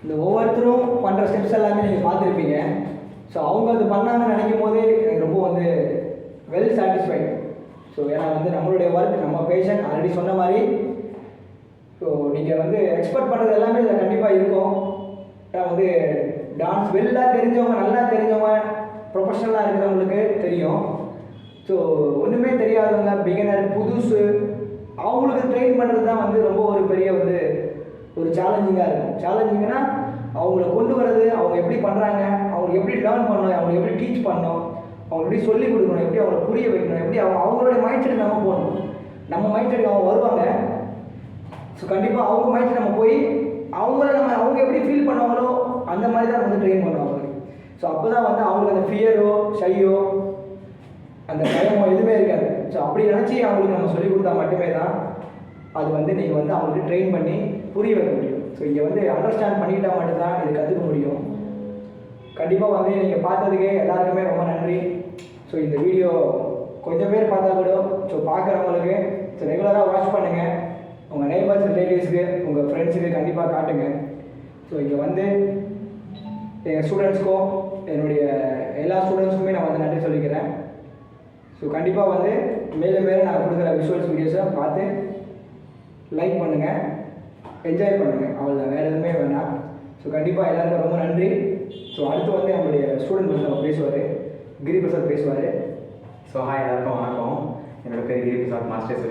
இந்த ஒவ்வொருத்தரும் பண்ணுற ஸ்டெப்ஸ் எல்லாமே நீங்கள் பார்த்துருப்பீங்க. ஸோ அவங்க அது பண்ணாங்கன்னு நினைக்கும் போதே எனக்கு ரொம்ப வந்து வெல் சாட்டிஸ்ஃபைட். ஸோ ஏன்னா வந்து நம்மளுடைய ஒர்க் நம்ம பேஷண்ட் ஆல்ரெடி சொன்ன மாதிரி. ஸோ நீங்கள் வந்து எக்ஸ்பெக்ட் பண்ணுறது எல்லாமே இதில் கண்டிப்பாக இருக்கும். ஏன்னா வந்து டான்ஸ் வெல்லாக தெரிஞ்சவங்க, நல்லா தெரிஞ்சவங்க, ப்ரொஃபஷனலாக இருக்கிறவங்களுக்கு தெரியும். ஸோ ஒன்றுமே தெரியாதவங்க, பிகினர், புதுசு, அவங்களுக்கு ட்ரெயின் பண்ணுறது தான் வந்து ரொம்ப ஒரு பெரிய வந்து ஒரு சேலஞ்சிங்காக இருக்கும். சேலஞ்சிங்னா அவங்கள கொண்டு வர்றது, அவங்க எப்படி பண்ணுறாங்க, அவங்க எப்படி லேர்ன் பண்ணணும், அவங்க எப்படி டீச் பண்ணணும், அவங்க எப்படி சொல்லிக் கொடுக்கணும், எப்படி அவங்களை புரிய வைக்கணும், எப்படி அவங்களுடைய மைண்ட் செட் நம்ம போகணும். நம்ம மைண்ட் செட் அவங்க வருவாங்க. ஸோ கண்டிப்பாக அவங்க மைண்ட் செட் நம்ம போய் அவங்க எப்படி ஃபீல் பண்ணுவாங்களோ அந்த மாதிரி தான் வந்து ட்ரெயின் பண்ணுவாங்க. ஸோ அப்போ தான் வந்து அவங்களுக்கு அந்த ஃபியரோ ஷையோ அந்த பயமோ எதுவுமே இருக்காது. ஸோ அப்படி நினச்சி அவங்களுக்கு நம்ம சொல்லிக் கொடுத்தா மட்டுமே தான் அது வந்து நீங்கள் வந்து அவங்களுக்கு ட்ரெயின் பண்ணி புரிய வைக்க முடியும். ஸோ இங்கே வந்து அண்டர்ஸ்டாண்ட் பண்ணிக்கிட்டால் மட்டும்தான் இது கற்றுக்க முடியும். கண்டிப்பாக வந்து நீங்கள் பார்த்ததுக்கே எல்லாருக்குமே ரொம்ப நன்றி. ஸோ இந்த வீடியோ கொஞ்சம் பேர் பார்த்தா கூட, ஸோ பார்க்குறவங்களுக்கு ஸோ ரெகுலராக வாட்ச் பண்ணுங்கள். உங்கள் நெய்பர்ஸ், ரிலேட்டிவ்ஸுக்கு, உங்கள் ஃப்ரெண்ட்ஸுக்கு கண்டிப்பாக காட்டுங்க. ஸோ இங்கே வந்து எங்கள் ஸ்டூடெண்ட்ஸ்க்கும் என்னுடைய எல்லா ஸ்டூடெண்ட்ஸுக்குமே நான் வந்து நன்றி சொல்லிக்கிறேன். ஸோ கண்டிப்பாக வந்து மேலும் மேலும் நான் கொடுக்குற விஷுவல்ஸ் வீடியோஸை பார்த்து லைக் பண்ணுங்கள், என்ஜாய் பண்ணுங்கள். அவ்வளோதான், வேறு எதுவுமே வேணாம். ஸோ கண்டிப்பாக எல்லாருக்கும் ரொம்ப நன்றி. ஸோ அடுத்து வந்து நம்மளுடைய ஸ்டூடெண்ட் வந்து நம்ம பேசுவார், கிரி பிரசாத் பேசுவார். ஸோ ஹாய், எல்லாருக்கும் வணக்கம். என்னோட பேர் கிரி பிரசாத் மாஸ்டர்.